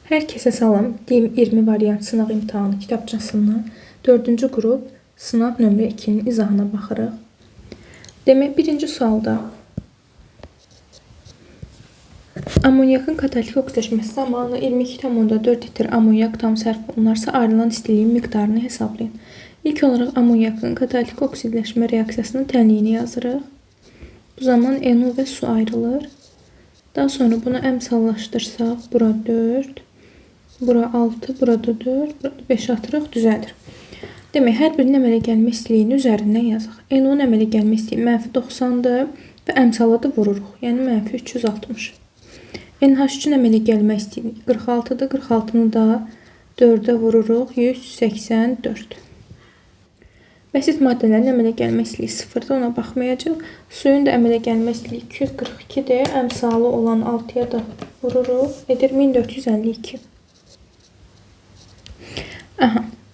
Herkese salam. DİM 20 variant sınaq imtahanı kitabçasından 4-cü qrup sınaq nömrə 2-nin izahına baxırıq. Demək, birinci sualda amonyakın katalitik oksidaşması zamanı 22,4 litr amonyak tam sərf olunarsa ayrılan istiliyin miqdarını hesablayın. İlk olaraq amonyakın katalitik oksidləşmə reaksiyasının tənliyini yazırıq. Bu zaman NO və su ayrılır. Daha sonra bunu əmsallaşdırsaq, bura 4, bura 6, burada 4, burada 5 atırıq, düzəldir. Demək, hər birinin əmələ gəlmə istiliyini üzərindən yazaq. NO-nun əmələ gəlmə istiliyi -90-dır və əmsala da vururuq, yəni -360. NH3-ün əmələ gəlmə istiliyi 46-dır, 46-nı da 4-ə vururuq, 184. Bəsit maddələrin əmələ gəlmə istiliyi 0-dır, ona baxmayacaq. Suyun da əmələ gəlmə istiliyi 242-dir, əmsalı olan 6-ya da vururuq, edir 1452.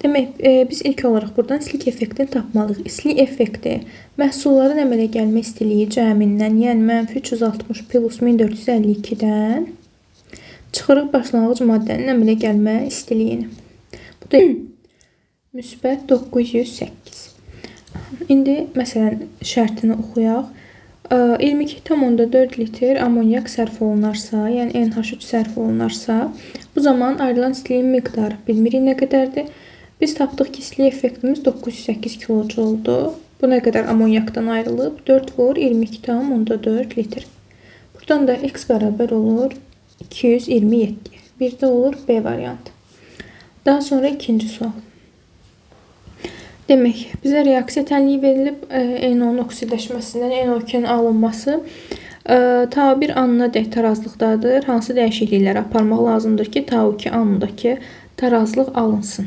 Demək, biz ilk olaraq buradan istilik effektini tapmalıyıq. İstilik effekti məhsulların əmələ gəlmə istiliyi cəmindən, yəni -360 plus 1452-dən çıxırıq başlanğıc maddənin əmələ gəlmə istiliyini. Bu da müsbət 908. İndi məsələn şərtini oxuyaq. 22,4 litr amonyak sərf olunarsa, yəni NH3 sərf olunarsa, bu zaman ayrılan istiliyin miqdarı bilmirik nə qədərdir. Biz tapdıq ki, istilik effektimiz 908 kilojoldur. Bu nə qədər amonyakdan ayrılıb? 4 vur 22,4 litr. Buradan da x bərabər olur 227. Bir də olur B variantı. Daha sonra ikinci sual. Demək, bizə reaksiya tənliyi verilib. NO-nun oksidləşməsindən NO2-nin alınması ta 1 anına dək tarazlıqdadır. Hansı dəyişiklikləri aparmaq lazımdır ki, ta 2 anındakı tarazlıq alınsın.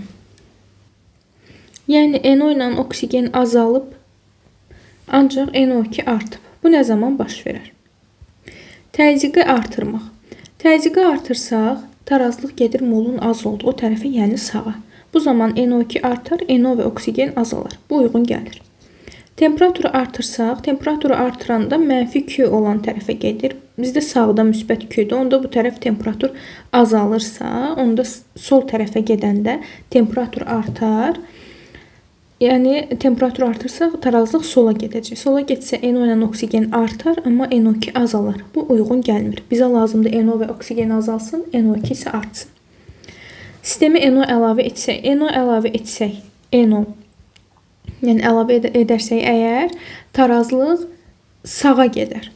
Yəni, NO ilə oksigen azalıb, ancaq NO2 artıb. Bu nə zaman baş verər? Təzyiqi artırmaq. Təzyiqi artırsaq, tarazlıq gedir molun az olduğu tərəfə, yəni sağa. Bu zaman NO2 artar, NO və oksigen azalar. Bu uyğun gəlir. Temperaturu artırsaq, temperaturu artıranda -Q olan tərəfə gedir. Bizdə sağda müsbət Q-dur. Onda bu tərəf temperatur azalırsa, onda sol tərəfə gedəndə temperatur artar. Yəni, temperatur artırsa, tarazlıq sola gedəcək. Sola getsə, NO ilə oksigen artar, amma NO2 azalar. Bu uyğun gəlmir. Bizə lazımdır NO və oksigen azalsın, NO2 isə artsın. Sistemi NO əlavə etsək, NO, yəni əlavə edərsək əgər, tarazlıq sağa gedər.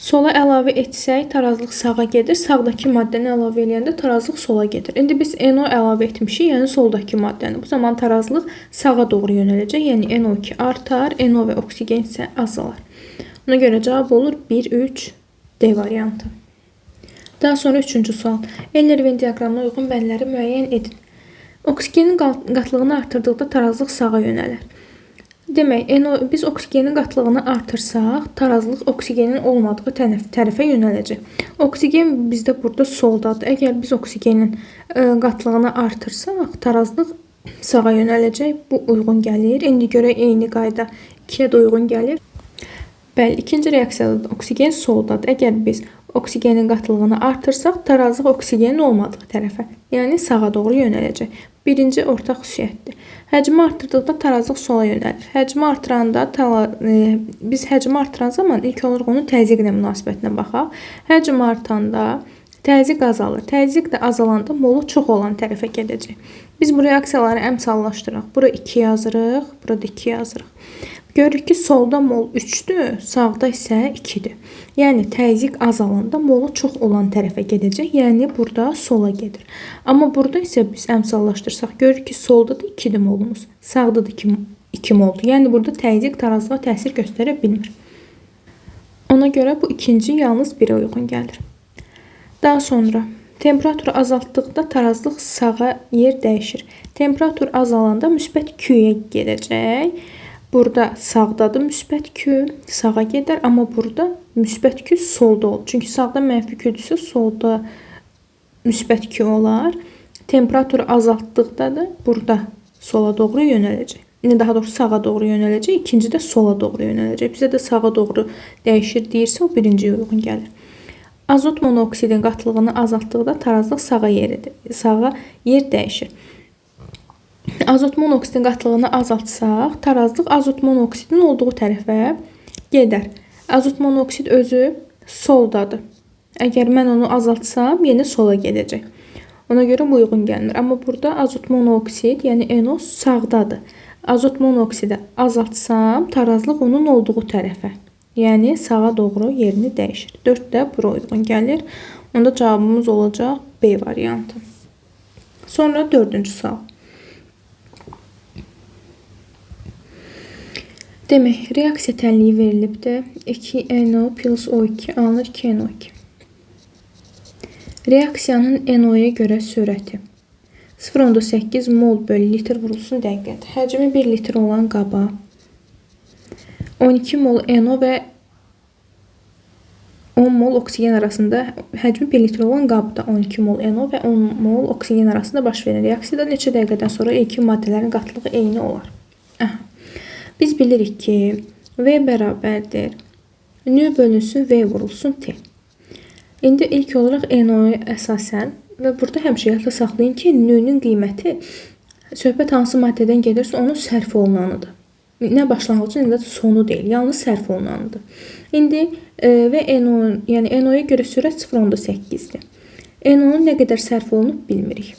Sola əlavə etsək, tarazlıq sağa gedir. Sağdakı maddəni əlavə edəndə tarazlıq sola gedir. İndi biz NO əlavə etmişik, yəni soldakı maddəni. Bu zaman tarazlıq sağa doğru yönələcək. Yəni NO2 artar, NO və oksigen isə azalar. Ona görə cavab olur 1, 3, D variantı. Daha sonra üçüncü sual. Eller-Venn diaqramına uyğun bənləri müəyyən edin. Oksigenin qatlığını artırdıqda tarazlıq sağa yönələr. Demək, biz oksigenin qatlığını artırsaq, tarazlıq oksigenin olmadığı tərəfə yönələcək. Oksigen bizdə burada soldadır. Əgər biz oksigenin qatlığını artırsaq, tarazlıq sağa yönələcək. Bu uyğun gəlir. İndi görə eyni qayda 2-yə də uyğun gəlir. Bəli, ikinci reaksiyada oksigen soldadır. Əgər biz oksigenin qatlığını artırsaq, tarazlıq oksigenin olmadığı tərəfə, yəni sağa doğru yönələcək. Birinci ortaq xüsusiyyətdir. Həcmi artırdıqda tarazlıq sola yönəlir. Həcmi artıranda, biz həcmi artıran zaman ilk olaraq onun təzyiqlə münasibətinə baxaq. Həcm artanda təzyiq azalır. Təzyiq də azalanda molu çox olan tərəfə gedəcək. Biz bu reaksiyaları əmsallaşdıraq. Bura 2 yazırıq, burada 2 yazırıq. Görürük ki, solda mol 3-dür, sağda isə 2-dir. Yəni, təzyiq azalanda molu çox olan tərəfə gedəcək. Yəni, burada sola gedir. Amma burada isə biz əmsallaşdırsaq, görürük ki, solda da 2-dir molumuz, sağda da 2 moldur. Yəni, burada təzyiq tarazlığa təsir göstərə bilmir. Ona görə bu ikinci yalnız 1-ə uyğun gəlir. Daha sonra, temperaturu azaltdıqda tarazlıq sağa yer dəyişir. Temperatur azalanda müsbət Q-yə gedəcək. Burada sağdadır müsbət Q, sağa gedər, amma burada müsbət Q solda olur. Çünki sağda -Q-dürsə, solda müsbət Q olar. Temperaturu azaltdıqda da burada sola doğru yönələcək. Daha doğrusu sağa doğru yönələcək, ikinci də sola doğru yönələcək. Bizə də sağa doğru dəyişir deyirsə, o birinciyə uyğun gəlir. Azot monoksidin qatılığını azaltdıqda tarazlıq sağa yer dəyişir. Azot monoksidin qatılığını azaltsaq, tarazlıq azot monoksidin olduğu tərəfə gedər. Azot monoksid özü soldadır. Əgər mən onu azaltsam, yenə sola gedəcək. Ona görə bu uyğun gəlmir. Amma burada azot monoksid, yəni NO sağdadır. Azot monoksidi azaltsam, tarazlıq onun olduğu tərəfə, yəni sağa doğru yerini dəyişir. 4 də bura uyğun gəlir. Onda cavabımız olacaq B variantı. Sonra 4-cü sual. Demək, reaksiya tənliyi verilibdir. 2NO plus O2 alınır 2NO2. Reaksiyanın NO-ya görə sürəti 0,8 mol bölü litr vurulsun dəqiqədir. Həcmi 1 litr olan qaba 12 mol NO və 10 mol oksigen arasında, həcmi 1 litr olan qabda 12 mol NO və 10 mol oksigen arasında baş verən reaksiyada neçə dəqiqədən sonra ilkin maddələrin qatılığı eyni olar? Biz bilirik ki, V bərabərdir. N bölünsün V vurulsun T. İndi ilk olaraq NO-ya əsasən və burada həmişə yadda saxlayın ki, N-nin qiyməti söhbət hansı maddədən gedirsə onun sərf olunanıdır. Nə başlanğıcı, nə də sonu deyil, yalnız sərf olunanıdır. İndi və NO, yəni NO-ya görə sürət 0,8-dir. NO-nun nə qədər sərf olunub bilmirik.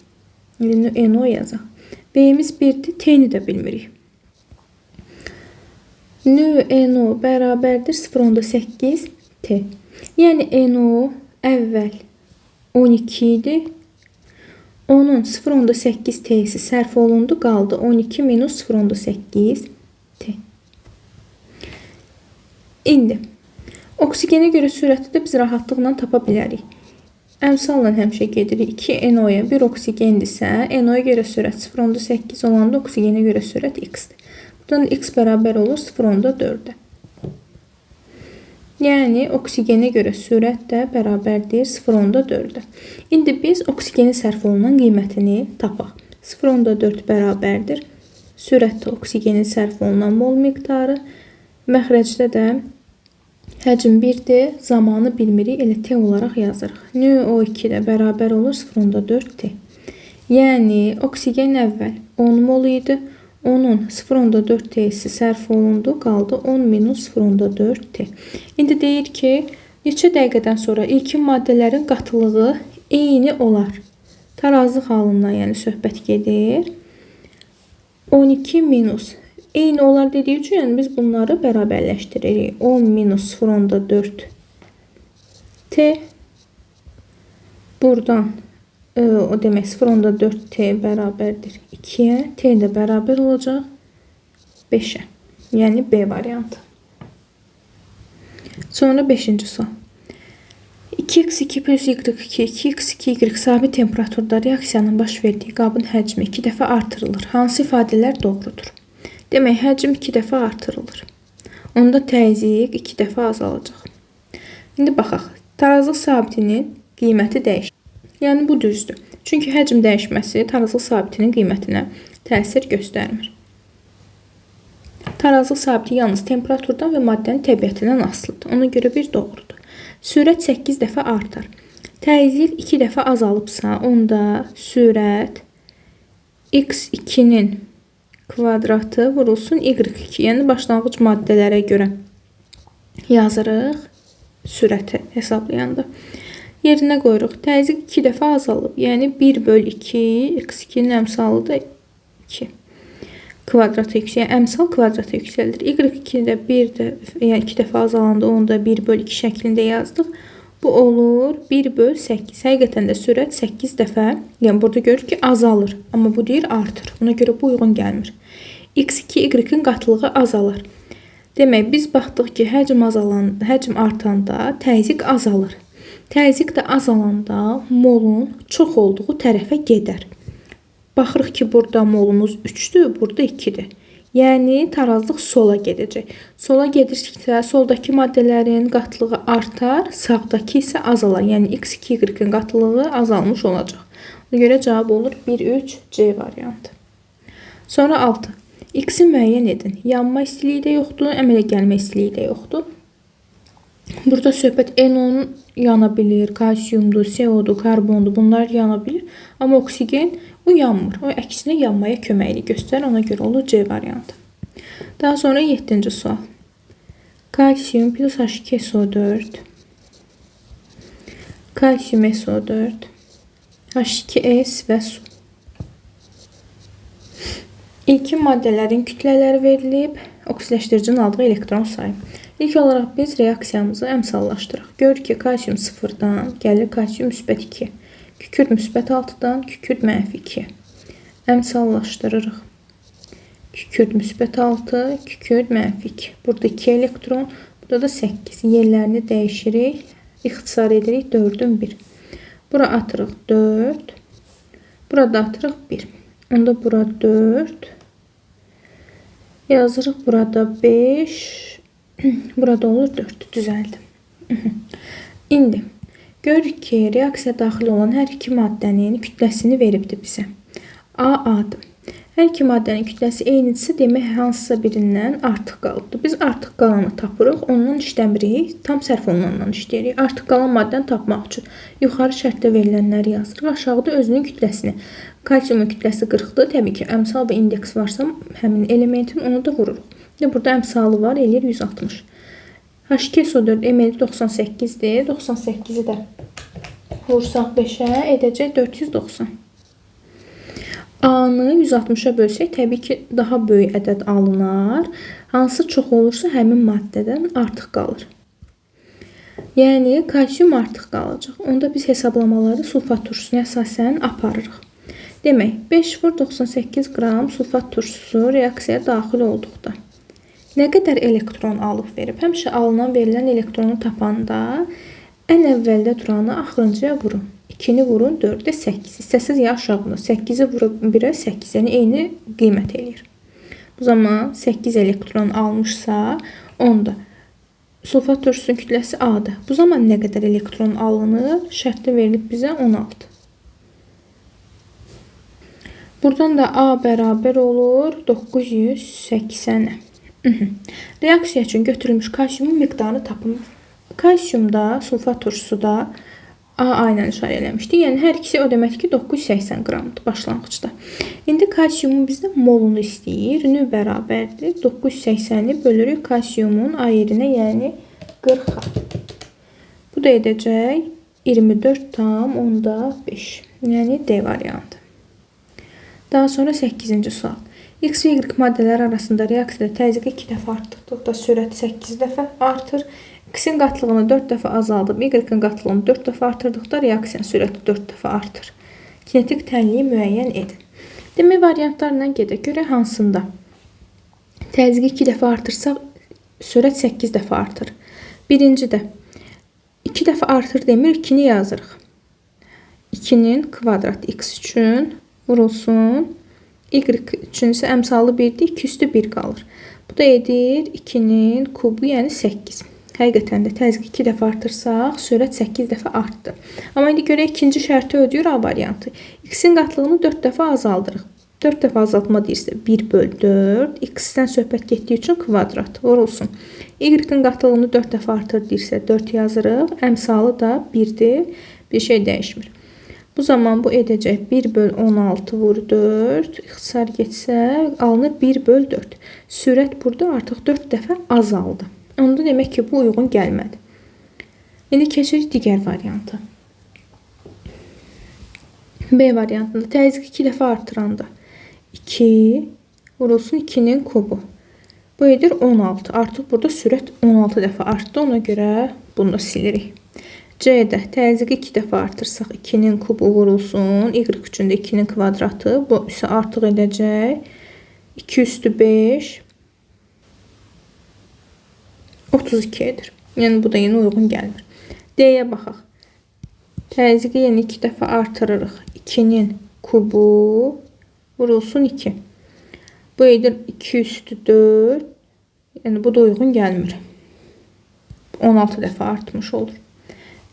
İndi NO yazaq. V-imiz 1-dir, T-ni də bilmirik. NO bərabərdir 0,8 T. Yəni NO əvvəl 12 idi. Onun 0,8 T'si sərf olundu, qaldı 12 minus 0,8 T. İndi oksigenə görə sürəti də biz rahatlıqla tapa bilərik. Əmsalla həmişə gedirik. 2 NO-ya 1 oksigendirsə, NO-ya görə sürət 0,8 olanda oksigenə görə sürət x-dir. Buradan x bərabər olur 0,4-ə. Yəni, oksigenə görə sürət də bərabərdir 0,4-ə. İndi biz oksigenin sərf olunan qiymətini tapaq. 0,4 bərabərdir. Sürətdə oksigenin sərf olunan mol miqdarı. Məxrəcdə də həcm 1-dir, zamanı bilmirik, elə T olaraq yazırıq. NO2 də bərabər olur 0,4 T. Yəni, oksigen əvvəl 10 mol idi. Onun 0,4 T'si sərf olundu, qaldı 10 minus 0,4 T. İndi deyir ki, neçə dəqiqədən sonra ilkin maddələrin qatılığı eyni olar. Tarazlıq halından yəni söhbət gedir. 12 minus eyni olar dediyi üçün yəni biz bunları bərabərləşdiririk. 10 minus 0,4 T. Buradan o demək 0,4 T bərabərdir 2-yə. T də bərabər olacaq 5-ə. Yəni B variantı. Sonra 5-ci sual. 2x2 plus y2, 2x2, y sabit temperaturda reaksiyanın baş verdiyi qabın həcmi 2 dəfə artırılır. Hansı ifadələr doğrudur? Demək, həcm 2 dəfə artırılır. Onda təzyiq 2 dəfə azalacaq. İndi baxaq. Tarazlıq sabitinin qiyməti dəyişir. Yəni, bu düzdür. Çünki həcm dəyişməsi tarazlıq sabitinin qiymətinə təsir göstərmir. Tarazlıq sabiti yalnız temperaturdan və maddənin təbiətindən asılıdır. Ona görə bir doğrudur. Sürət 8 dəfə artar. Təzyiq 2 dəfə azalıbsa, onda sürət x2-nin kvadratı vurulsun y2. Yəni, başlanğıc maddələrə görə yazırıq sürəti hesablayanda. Yerinə qoyuruq. Təzyiq 2 dəfə azalıb. Yəni 1 böl 2, x2-nin əmsalı da 2. Kvadrata yüksək, əmsal kvadrata yüksəldir. Y2 də 2 dəfə azalanda onu da 1 böl 2 şəklində yazdıq. Bu olur 1 böl 8. Həqiqətən də sürət 8 dəfə, yəni burada görür ki, azalır. Amma bu deyir artır. Ona görə bu uyğun gəlmir. X2, Y-in qatılığı azalır. Demək, biz baxdıq ki, həcm artanda təzyiq azalır. Təzyiq də azalanda molun çox olduğu tərəfə gedər. Baxırıq ki, burada molumuz 3-dür, burada 2-dir. Yəni, tarazlıq sola gedəcək. Sola gedirsə, soldakı maddələrin qatılığı artar, sağdakı isə azalar. Yəni, x2, y-in qatılığı azalmış olacaq. Ona görə cavab olur 1-3 C variantı. Sonra 6. X-i müəyyən edin. Yanma istiliyi də yoxdur, əmələ gəlmə istiliyi də yoxdur. Burada söhbət NO-nun yana bilir, kalsiyumdur, CO-dur, karbondur, bunlar yana bilir. Amma oksigen o yanmır. O əksinə yanmaya köməklik göstərir. Ona görə olur C variantı. Daha sonra 7-ci sual. Kalsiyum plus H2SO4, kalsiyum SO4, H2S və su. İlkin maddələrin kütlələri verilib, oksidləşdiricinin aldığı elektron sayı. İlk olaraq biz reaksiyamızı əmsallaşdıraq. Görürük ki, kalsiyum 0-dan gəlir kalsiyum müsbət 2. Kükürt müsbət 6-dan kükürt mənfi 2. Əmsallaşdırırıq. Kükürt müsbət 6, kükürt mənfi 2. Burada 2 elektron, burada da 8. Yerlərini dəyişirik, ixtisar edirik 4-ün 1. Bura atırıq 4, burada atırıq 1. Onda bura 4, yazırıq burada 5, burada olur 4, düzəldim. İndi görürük ki, reaksiya daxil olan hər iki maddənin kütləsini veribdir bizə. A-A'dır. Hər iki maddənin kütləsi eynidirsə, demək hansısa birindən artıq qalıbdır. Biz artıq qalanı tapırıq, ondan işləmirik, tam sərf olunandan işləyirik. Artıq qalan maddəni tapmaq üçün yuxarı şərtdə verilənləri yazırıq. Aşağıda özünün kütləsini. Kalsiyumun kütləsi 40-dır. Təbii ki, əmsal və indeks varsa, həmin elementin onu da vururuq. Burada əmsalı var, eləyir 160. H2SO4 emeli 98-dir. 98-i də vursaq 5-ə, edəcək 490. A-nı 160-a bölsək, təbii ki, daha böyük ədəd alınar. Hansı çox olursa, həmin maddədən artıq qalır. Yəni, kalsiyum artıq qalacaq. Onda biz hesablamaları sulfat turşusuna əsasən aparırıq. Demək, 5 vur 98 qram sulfat turşusu reaksiyaya daxil olduqda nə qədər elektron alıb verib? Həmişə alınan verilən elektronu tapanda ən əvvəldə duranı axırıncıya vurun. 2-ni vurun, 4-də 8. İstəsiz ya aşağıda. 8-i vurub 1-ə 8, yəni eyni qiymət eləyir. Bu zaman 8 elektron almışsa, onda sulfat turşusunun kütləsi A-dır. Bu zaman nə qədər elektron alınır? Şərtdə verilib bizə 16. Buradan da A bərabər olur 980-ə. Reaksiya üçün götürülmüş kalsiyumun miqdarını tapın. Kalsiyumda, sulfat turşusuda A ilə işarə eləmişdik. Yəni, hər ikisi o demək ki, 980 qramdır başlanğıcda. İndi kalsiyumun bizdə molunu istəyir. Nü bərabərdir. 980-i bölürük kalsiyumun A yerinə, yəni 40-a. Bu da edəcək 24,5. Yəni, D variantı. Daha sonra 8-ci sual. X və Y maddələr arasında reaksiyada təzyiqi 2 dəfə artdıqda sürəti 8 dəfə artır. X-in qatlığını 4 dəfə azaldıb, Y-in qatlığını 4 dəfə artırdıqda reaksiyanın sürəti 4 dəfə artır. Kinetik tənliyi müəyyən edin. Demək, variantlarla gedək. Görə hansında təzyiqi 2 dəfə artırsaq, sürət 8 dəfə artır. Birinci də 2 dəfə artır demir, 2-ni yazırıq. 2-nin kvadratı X üçün vurulsun. Y üçün isə əmsalı 1-dir, 2 üstü 1 qalır. Bu da edir 2-nin kubu, yəni 8. Həqiqətən də təzyiqi 2 dəfə artırsaq, sürət 8 dəfə artdı. Amma indi görək, ikinci şərti ödəyir A variantı. X-in qatlığını 4 dəfə azaldırıq. 4 dəfə azaltma deyirsə 1/4. X-dən söhbət getdiyi üçün kvadrat vurulsun. Y-in qatlığını 4 dəfə artır deyirsə 4 yazırıq. Əmsalı da 1-dir. Bir şey dəyişmir. Bu zaman bu edəcək 1/16 vur 4. İxtisar getsə, alınır 1/4. Sürət burada artıq 4 dəfə azaldı. Onda demək ki, bu uyğun gəlmədi. İndi keçirik digər variantı. B variantında təzyiq 2 dəfə artıranda 2 vurulsun 2-nin kubu. Bu edir 16. Artıq burada sürət 16 dəfə artdı. Ona görə bunu da silirik. C-də təzyiqi 2 dəfə artırsaq 2-nin kubu vurulsun. Y üçün də 2-nin kvadratı. Bu isə artıq edəcək 2 üstü 5 32 edir. Yəni bu da yenə uyğun gəlmir. D-yə baxaq. Təzyiqi yenə 2 dəfə artırırıq. 2-nin kubu vurulsun 2. Bu edir 2 üstü 4. Yəni bu da uyğun gəlmir. 16 dəfə artmış olur.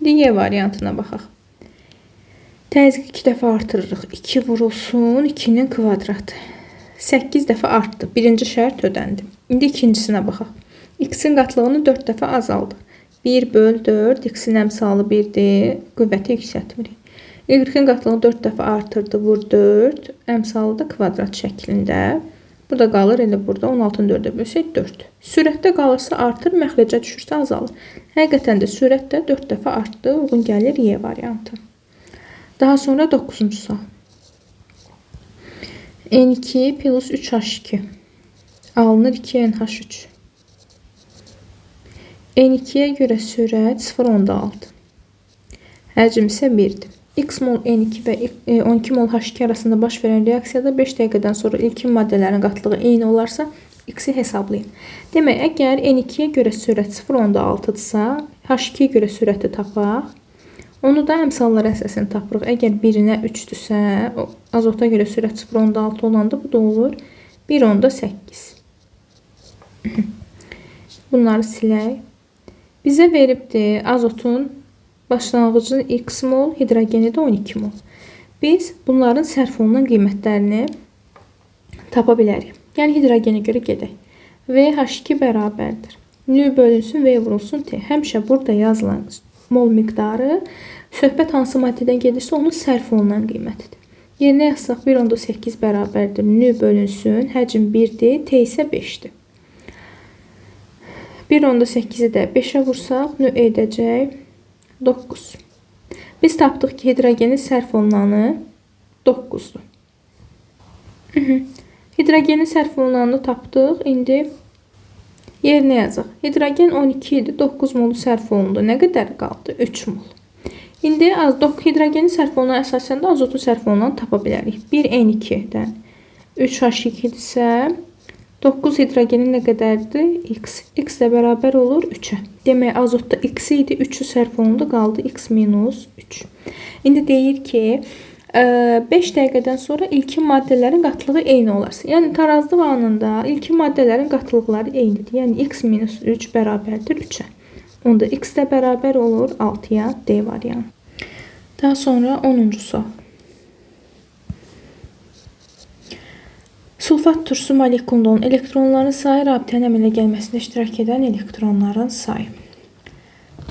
Y variantına baxaq. Təzyiqi 2 dəfə artırırıq. 2 vurulsun 2-nin kvadratı. 8 dəfə artdı. Birinci şərt ödəndi. İndi ikincisinə baxaq. X-in qatlığını 4 dəfə azaldı. 1/4 x-in əmsalı 1-dir. Qüvvəti yüksəltmirik. Y-in qatlığını 4 dəfə artırdı, vur 4. Əmsalı da kvadrat şəklində. Bu da qalır elə burada 16-nı 4-ə bölsək 4. Sürətdə qalırsa artır, məxrəcə düşürsə azalır. Həqiqətən də sürət də 4 dəfə artdı, uyğun gəlir Y variantı. Daha sonra 9-cu sual. N2 plus 3H2 alınır 2NH3. N2'ye görə sürət 0,6. Həcm isə 1-dir. X mol N2 və 12 mol H2 arasında baş verən reaksiyada 5 dəqiqədən sonra ilkin maddələrin qatlığı eyni olarsa, X-i hesablayın. Demək, əgər N2'ye görə sürət 0,6-dırsa, H2'ye görə sürəti tapaq. Onu da əmsallar əsasını tapırıq. Əgər 1-ə 3-dürsə, azota görə sürət 0,6 olanda bu da olur 1,8. Bunları silək. Bizə veribdir azotun başlanğıcı x mol, hidrogeni də 12 mol. Biz bunların sərf olunan qiymətlərini tapa bilərik. Yəni hidrogeni görə gedək. VH2 bərabərdir. Nü bölünsün, V vurulsun T. Həmişə burada yazılan mol miqdarı söhbət hansı maddədən gedirsə onun sərf olunan qiymətidir. Yerinə yazsaq 1,8 bərabərdir. Nü bölünsün, həcm 1-dir, T isə 5-dir. 1,8-i də 5-ə vursaq, nü edəcək 9. Biz tapdıq ki, hidrogenin sərf olunanı 9-dur. Hidrogenin sərf olunanını tapdıq. İndi yerinə yazaq. Hidrogen 12 idi, 9 molu sərf olundu. Nə qədər qaldı? 3 mol. İndi hidrogenin sərf olunan əsasən də azotun sərf olunanını tapa bilərik. 1N2-dən 3H2-dirsə 9 hidrogenin nə qədərdir? X. X də bərabər olur 3-ə. Demək, azotda X idi, 3-ü sərf olundu, qaldı X minus 3. İndi deyir ki, 5 dəqiqədən sonra ilkin maddələrin qatlığı eyni olarsa. Yəni, tarazlıq anında ilkin maddələrin qatlıqları eynidir. Yəni, X minus 3 bərabərdir 3-ə. Onda X də bərabər olur 6-ya, D variantı. Daha sonra 10-cu sual. Sulfat turşusu molekulunda olan elektronların sayı rabitənin əmələ gəlməsində iştirak edən elektronların sayı.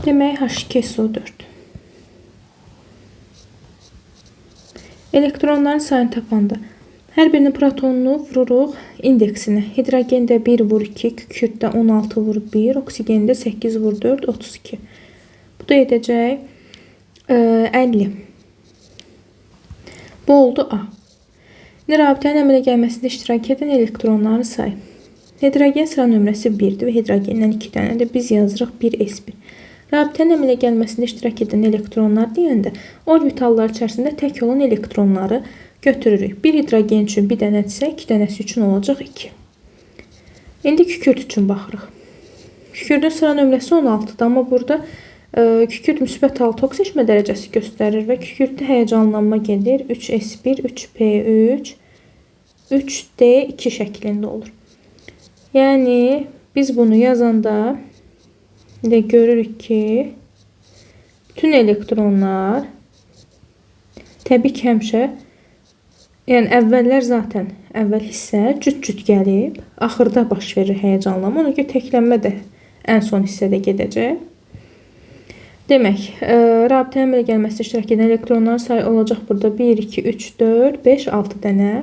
Demək, H2SO4. Elektronların sayını tapanda hər birinin protonunu vururuq indeksinə. Hidrogende 1 vur 2, kükürddə 16 vur 1, oksigende 8 vur 4, 32. Bu da edəcək 50. Bu oldu A. Rabitənin əmələ gəlməsində iştirak edən elektronların sayı. Hidrogen sıra nömrəsi 1-dir və hidrogendən 2 dənədir. Biz yazırıq 1s1. Rabitənin əmələ gəlməsində iştirak edən elektronlar deyəndə orbitallar içərisində tək olan elektronları götürürük. Bir hidrogen üçün bir dənədirsə, 2 dənəsi üçün olacaq 2. İndi kükürt üçün baxırıq. Kükürdün sıra nömrəsi 16-dır, amma burada kükürt müsbət 6 oksijeşmə dərəcəsi göstərir və kükürddə həyəcanlanma gedir. 3s1, 3p3, 3d2 şəklində olur. Yəni, biz bunu yazanda görürük ki, bütün elektronlar təbii ki, həmişə, yəni əvvəllər zaten, əvvəl hissə cüt-cüt gəlib, axırda baş verir həyəcanlanma. Ona görə təklənmə də ən son hissədə gedəcək. Demək, rabitənin əmələ gəlməsində iştirak edən elektronların sayı olacaq burada 1, 2, 3, 4, 5, 6 dənə.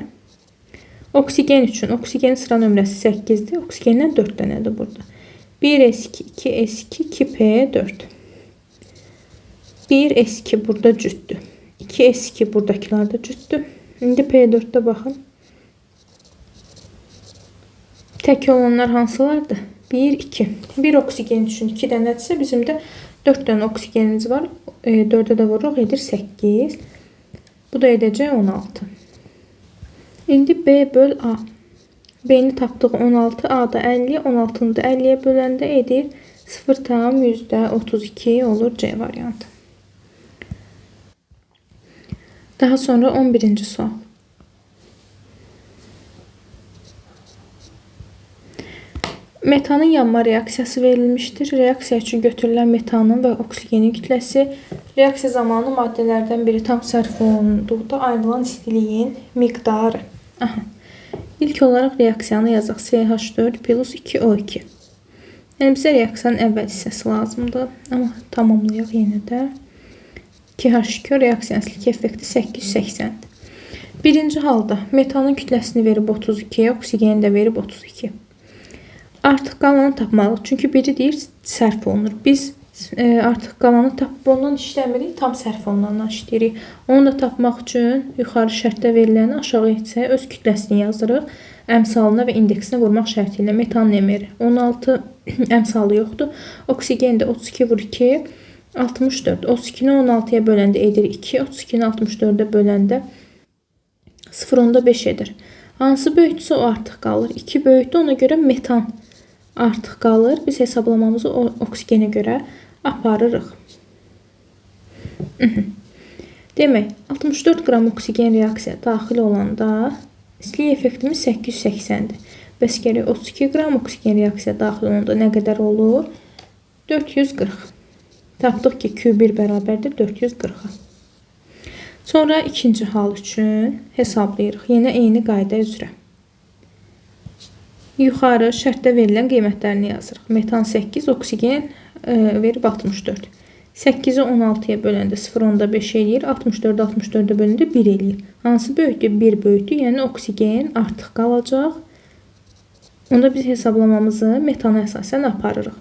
Oksigen üçün, oksigenin sıra nömrəsi 8-dir. Oksigendən 4 dənədir burada. 1s2, 2s2, 2p4. 1s2 burada cütdür. 2s2 buradakılar da cütdür. İndi p4'də baxın. Tək olanlar hansılardır? 1, 2. Bir oksigen üçün 2 dənədirsə, bizim də 4 dənə oksigenimiz var. 4'ə də vururuq, edir 8. Bu da edəcək 16. İndi B böl A. B-ni tapdıq 16, A da 50. 16'nı da 50'yə böləndə edir 0,32 olur C variantı. Daha sonra 11-ci sual. Metanın yanma reaksiyası verilmişdir. Reaksiya üçün götürülən metanın və oksigenin kütləsi reaksiya zamanı maddələrdən biri tam sərf olunduqda ayrılan istiliyin miqdarı. İlk olaraq reaksiyanı yazaq. CH4 plus 2O2. Yəni bizə reaksiyanın əvvəl hissəsi lazımdır. Amma tamamlayaq yenə də. 2H2 reaksiyanın effekti 880-dir. Birinci halda metanın kütləsini verib 32, oksigeni də verib 32. Artıq qalanı tapmalıyıq. Çünki biri deyir sərf olunur. Biz artıq qalanı tapıb ondan işləmirik, tam sərf olunandan işləyirik. Onu da tapmaq üçün yuxarı şərtdə veriləni aşağı etsək öz kütləsini yazırıq. Əmsalına və indeksinə vurmaq şərti ilə metanın emeri 16 əmsalı yoxdur. Oksigen də 32 vur 2, 64. 32-ni 16-ya böləndə edir 2, 32-ni 64-ə böləndə 0.5 edir. Hansı böyükdürsə o artıq qalır. 2 böyükdür, ona görə metan artıq qalır. Biz hesablamamızı oksigenə görə aparırıq. Demək, 64 qram oksigen reaksiya daxil olanda istilik effektimiz 880-dir. Bəs gərək 32 qram oksigen reaksiya daxil olanda nə qədər olur? 440. Tapdıq ki, Q1 bərabərdir 440-a. Sonra ikinci hal üçün hesablayırıq. Yenə eyni qayda üzrə. Yuxarı şərtdə verilən qiymətlərini yazırıq. Metan 8, oksigen verib 64. 8-i 16-ya böləndə 0.5 eləyir. 64-ü 64-ə böləndə 1 eləyir. Hansı böyükdür? 1 böyükdür. Yəni oksigen artıq qalacaq. Onda biz hesablamamızı metana əsasən aparırıq.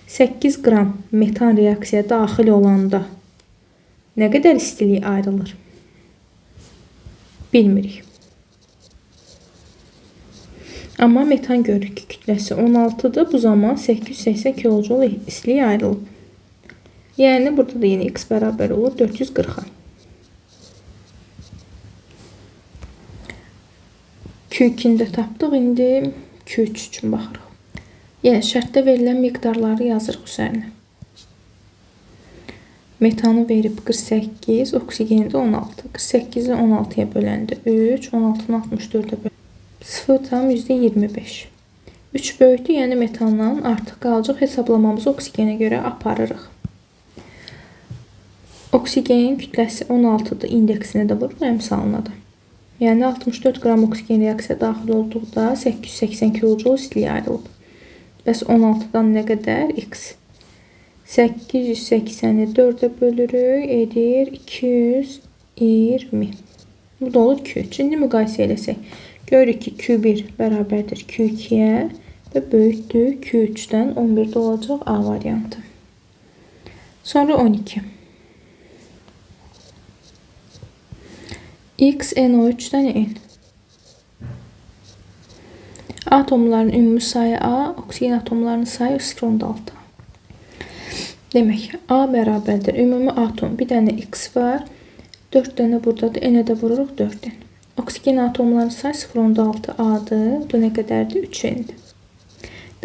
8 qram metan reaksiyaya daxil olanda nə qədər istilik ayrılır? Bilmirik. Amma metan görürük ki, kütləsi 16-dır. Bu zaman 880 kilojoule istilik ayrılıb. Yəni burada da yenə x bərabər olur 440-a. Q2-ni də tapdıq. İndi Q3 üçün baxırıq. Yəni şərtdə verilən miqdarları yazırıq üzərinə. Metanı verib 48, oksigeni də 16. 48-i 16-ya böləndə 3, 16-nı 64-ə böləndə 0,25. 3 böyükdür, yəni metandan artıq qalacaq. Hesablamamızı oksigenə görə aparırıq. Oksigenin kütləsi 16-dır, indeksinə də vurur, əmsalına da. Yəni 64 qram oksigen reaksiya daxil olduqda 880 kilojoule istilik ayrılıb. Bəs 16-dan nə qədər? X. 880-i 4-ə bölürük, edir 220. Bu da olur Q3. İndi müqayisə eləsək. Görürük ki, Q1 bərabərdir Q2-yə və böyükdür Q3-dən 11-də olacaq A variantı. Sonra 12. X NO3-dən N. Atomların ümumi sayı A, oksigen atomlarının sayı 0.6. Demək, A bərabərdir. Ümumi atom bir dənə X var. 4 dənə buradadır. N-ə də vururuq 4-dən. Oksigen atomlarının sayı 0.6 A-dır. Bu nə qədərdir? 3N-dir.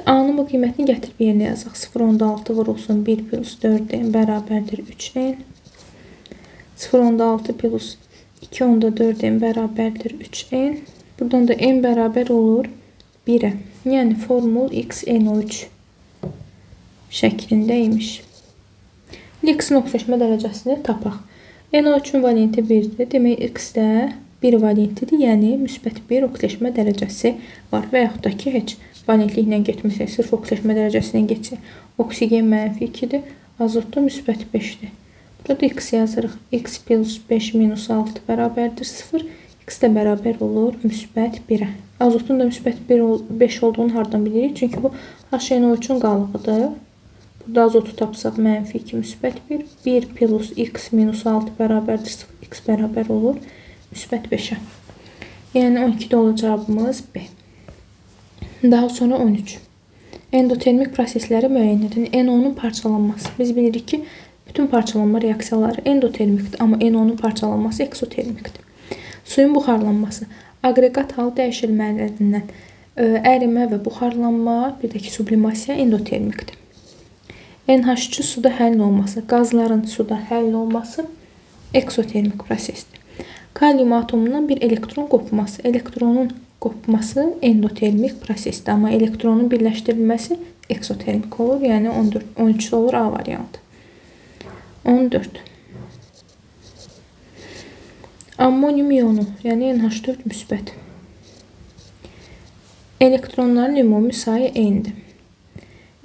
A-nın bu qiymətini gətirib yerinə yazaq. 0.6 vurulsun 1 plus 4N bərabərdir 3N. 0.6 plus 2.4N bərabərdir 3N. Buradan da N bərabər olur 1-ə. Yəni formul XNO3 şəklindəymiş. X-in oxşaşma dərəcəsini tapaq. NO3-ün valenti 1-dir. Demək, X-də 1 valentidir. Yəni, müsbət 1 oxşaşma dərəcəsi var. Və yaxud da ki, heç valentliklə getməsək, sırf oxşaşma dərəcəsindən geçsək. Oksigen mənfi 2-dir. Azotda müsbət 5-dir. Burada X yazırıq. X plus 5 minus 6 bərabərdir 0. X də bərabər olur müsbət 1-ə. Azotun da müsbət 5 olduğunu hardan bilirik? Çünki bu HNO3-ün qalığıdır. Burada azotu tapsaq mənfi 2 müsbət 1. 1 plus x minus 6 bərabərdir 0. X bərabər olur müsbət 5-ə. Yəni 12-də olacağımız B. Daha sonra 13. Endotermik prosesləri müəyyən edin. NO-nun parçalanması. Biz bilirik ki, bütün parçalanma reaksiyaları endotermikdir. Amma NO-nun parçalanması eksotermikdir. Suyun buxarlanması. Aqreqat hal dəyişilmələrindən ərimə və buxarlanma, bir də ki, sublimasiya endotermikdir. NH3 suda həll olması, qazların suda həll olması eksotermik prosesdir. Kalium atomundan bir elektron qopması. Elektronun qopması endotermik prosesdir. Amma elektronun birləşdirilməsi eksotermik olur. Yəni 13 olur A variantı. 14. Ammonium iyonu, yəni NH4 müsbət. Elektronların ümumi sayı N-dir.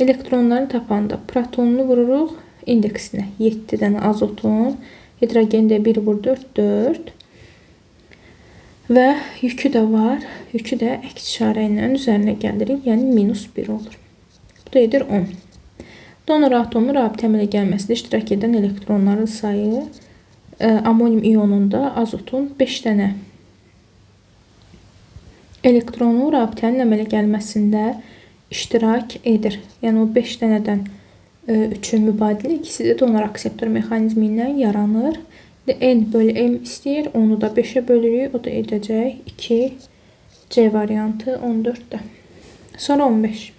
Elektronları tapanda protonunu vururuq indeksinə. 7 dənə azotun, hidrogende 1 vur 4, 4. Və yükü də var. Yükü də əks işarə ilə üzərinə gəlirik. Yəni -1 olur. Bu da edir 10. Donor atomun rabitə əmələ gəlməsində iştirak edən elektronların sayı amonium ionunda azotun 5 dənə elektronu rabitənin əmələ gəlməsində iştirak edir. Yəni o 5 dənədən 3-ü mübadilə, ikisi də donor akseptor mexanizmi ilə yaranır. N bölü M istəyir. Onu da 5-ə bölürük. O da edəcək 2. C variantı 14-də. Sonra 15.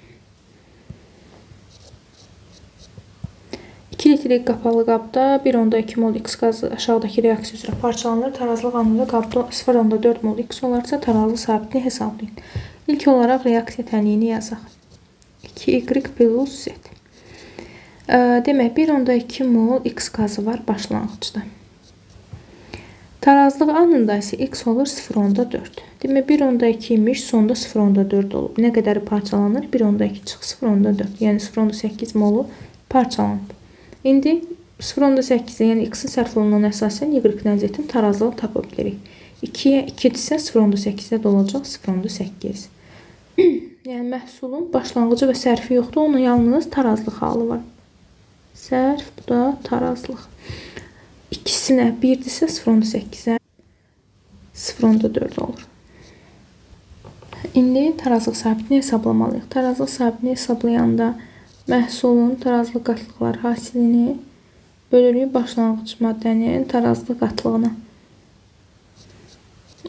2 litrik qapalı qabda 1,2 mol X qazı aşağıdakı reaksiya üzrə parçalanır. Tarazlıq anında qabda 0,4 mol X olarsa tarazlıq sabitini hesablayın. İlk olaraq reaksiya tənliyini yazaq. 2Y plus Z. Demək 1,2 mol X qazı var başlanğıcda. Tarazlıq anında isə X olur 0,4. Demək 1,2 imiş, sonda 0,4 olub. Nə qədər parçalanır? 1,2 çıx 0,4. Yəni 0,8 molu parçalanıb. İndi 0,8-ə, yəni X-in sərf olunan əsasən Y-dən Z-in tarazlığını tapa bilirik. 2-yə 2-dirsə 0,8-də də olacaq 0,8. Yəni məhsulun başlanğıcı və sərfi yoxdur. Onun yalnız tarazlıq halı var. Sərf, bu da tarazlıq. İkisinə 1-dirsə 0,8-ə 0,4 olur. İndi tarazlıq sabitini hesablamalıyıq. Tarazlıq sabitini hesablayanda məhsulun tarazlıq qatlıqlar hasilini bölürük başlanğıc maddənin tarazlıq qatlığına.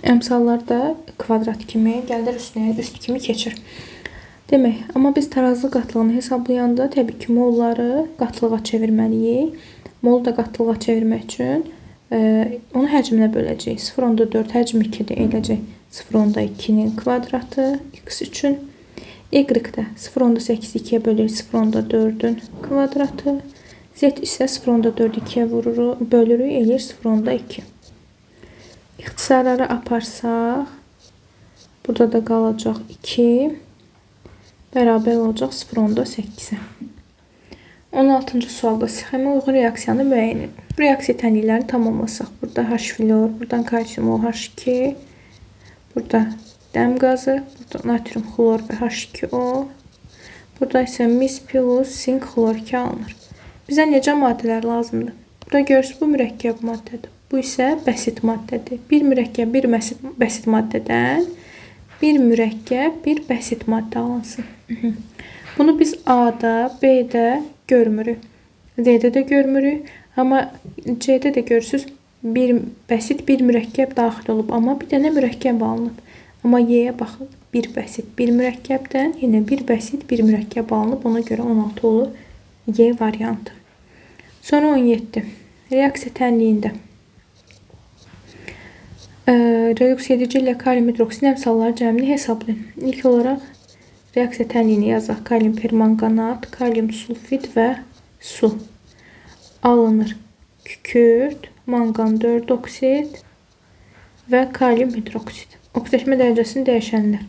Əmsallar da kvadrat kimi gəlir üstünə, üst kimi keçir. Demək, amma biz tarazlıq qatlığını hesablayanda təbii ki, molları qatlığa çevirməliyik. Molu da qatlığa çevirmək üçün onu həcminə böləcəyik. 0,4 həcm 2-də eləcək 0,2-nin kvadratı X üçün. Y-də 0,8 2-yə bölür 0,4-ün kvadratı. Z isə 0,4 2-yə bölürük, eləyir 0,2. İxtisarları aparsaq, burada da qalacaq 2, bərabər olacaq 0,8-ə. 16-cı sualda sxemə uyğun reaksiyanı müəyyən edin. Bu reaksiya tənliklərini tamamlasaq, burada H-flor, buradan kalsium OH2, burada dəm qazı, burada natrium xlor və H2O, burada isə mis plus sink xlor 2 alınır. Bizə necə maddələr lazımdır? Burada görürsünüz, bu mürəkkəb maddədir. Bu isə bəsit maddədir. Bir mürəkkəb, bir bəsit maddədən bir mürəkkəb, bir bəsit maddə alınsın. Bunu biz A-da, B-də görmürük. D-də də görmürük. Amma C-də də görürsünüz, bir bəsit, bir mürəkkəb daxil olub. Amma bir dənə mürəkkəb alınıb. Amma Y-yə baxın, bir bəsit, bir mürəkkəbdən yenə bir bəsit, bir mürəkkəb alınıb. Ona görə 16 olur Y variantı. Sonra 17. Reaksiya tənliyində. Reduksiya edici ilə kalium hidroksidin əmsalları cəmini hesablayın. İlk olaraq reaksiya tənliyini yazaq. Kalium permanganat, kalium sulfid və su alınır. Kükürt, mangan 4 oksid və kalium hidroksid. Oksidləşmə dərəcəsini dəyişənlər.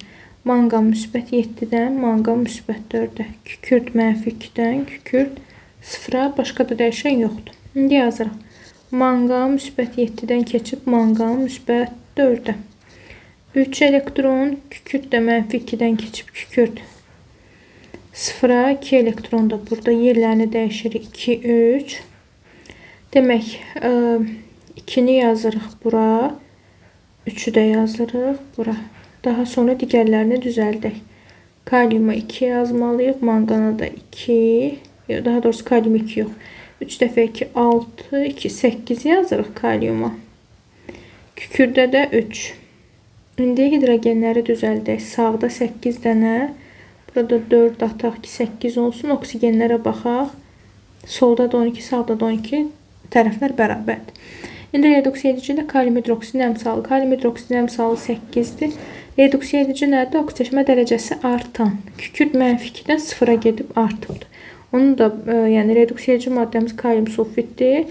Mangan müsbət 7-dən, mangan müsbət 4-ə. Kükürt mənfi 2-dən, kükürt 0-a, başqa da dəyişən yoxdur. İndi yazırıq. Mangan müsbət 7-dən keçib mangan müsbət 4-ə. 3 elektron, kükürt də mənfi 2-dən keçib kükürt 0-a, 2 elektron da burada yerlərini dəyişirik. 2, 3. Demək, 2-ni yazırıq bura, 3-ü də yazırıq bura. Daha sonra digərlərini düzəldək. Kaliuma 2 yazmalıyıq, mangana da 2, daha doğrusu kalium 2 yox. 3 dəfə 2, 6, 2, 8 yazırıq kaliuma. Kükürdə də 3. İndi hidrogenləri düzəldək. Sağda 8 dənə, burada 4 ataq ki 8 olsun. Oksigenlərə baxaq. Solda da 12, sağda da 12. Tərəflər bərabərdir. İndi reduksiya edici ilə kalium hidroksidin əmsalı. Kalium hidroksidin əmsalı 8-dir. Reduksiya edici nədir? Oksidaşma dərəcəsi artan. Kükürt mənfi 2-dən 0-a gedib artıbdır. Onun da yəni reduksiya edici maddəmiz kalium sulfiddir.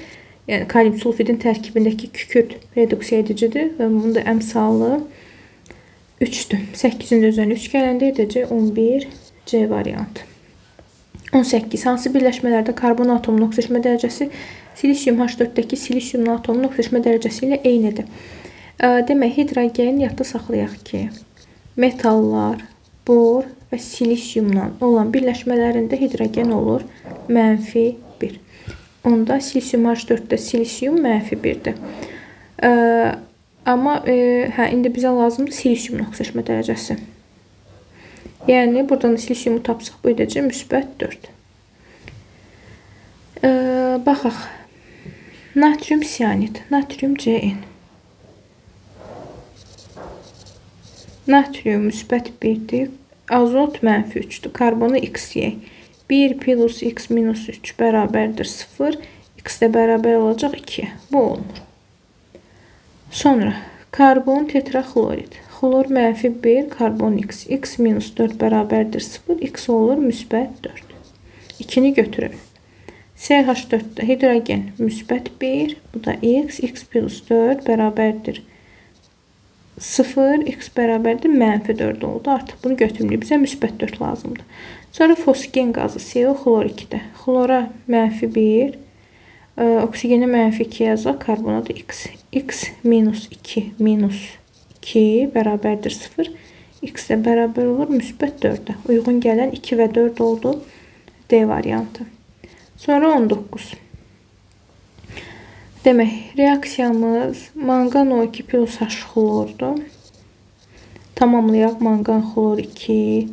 Yəni kalium sulfidin tərkibindəki kükürt reduksiya edicidir və bunun da əmsalı 3-dür. 8-in də üzərinə 3 gələndə edəcək 11 C variantı. 18. Hansı birləşmələrdə karbon atomunun oksidaşma dərəcəsi silisium H4-dəki silisium atomunun oksidaşma dərəcəsi ilə eynidir? Demək, hidrogen yadda saxlayaq ki, metallar, bor və silisiumdan olan birləşmələrində hidrogen olur -1. Onda silisium H4-də silisium -1-dir. Amma indi bizə lazımdır silisiumun oksidaşma dərəcəsi. Yəni, buradan da silisiumu tapsaq, bu edəcək -4. Baxaq. Natrium sianid, natrium CN. Natrium -1-dir, azot -3-dür, karbonu x yeyək. 1 plus x minus 3 bərabərdir 0, x də bərabər olacaq 2. Bu olmur. Sonra, karbon tetraxlorid. Xlor -1, karbon x. X minus 4 bərabərdir 0, x olur -4. 2-ni götürək. CH4-də hidrogen -1, bu da x. X plus 4 bərabərdir 0, x bərabərdir -4 oldu. Artıq bunu götürməliyik. Bizə -4 lazımdır. Sonra fosgen qazı CO xlor 2-də. Xlora -1, oksigenə -2 yazaq, karbona da x. X minus 2 minus 2 bərabərdir 0. X də bərabər olur -4-də. Uyğun gələn 2 və 4 oldu. D variantı. Sonra 19. Demək, reaksiyamız manqan O2 plus H xlordur. Tamamlayaq manqan xlor 2,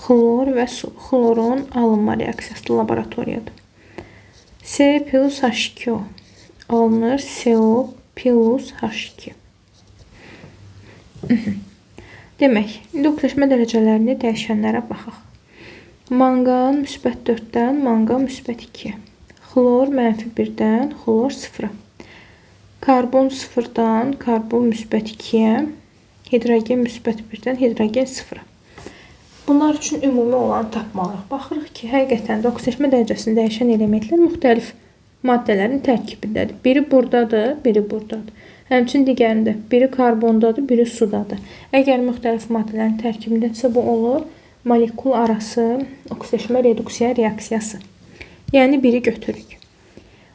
xlor və su. Xlorun alınma reaksiyası laboratoriyadır. C plus H2O alınır. CO plus H2. Demək, indi oksidaşma dərəcələrini dəyişənlərə baxaq. Manqan -4-dən manqan -2. Xlor -1-dən xlor 0-a. Karbon 0-dan karbon -2-yə. Hidrogen -1-dən hidrogen 0-a. Bunlar üçün ümumi olanı tapmalıyıq. Baxırıq ki, həqiqətən də oksidaşma dərəcəsini dəyişən elementlər müxtəlif maddələrin tərkibindədir. Biri buradadır, biri buradadır. Həmçinin digərində biri karbondadır, biri sudadır. Əgər müxtəlif maddələrin tərkibindədirsə, bu olur molekul arası oksidaşma reduksiya reaksiyası. Yəni, biri götürük.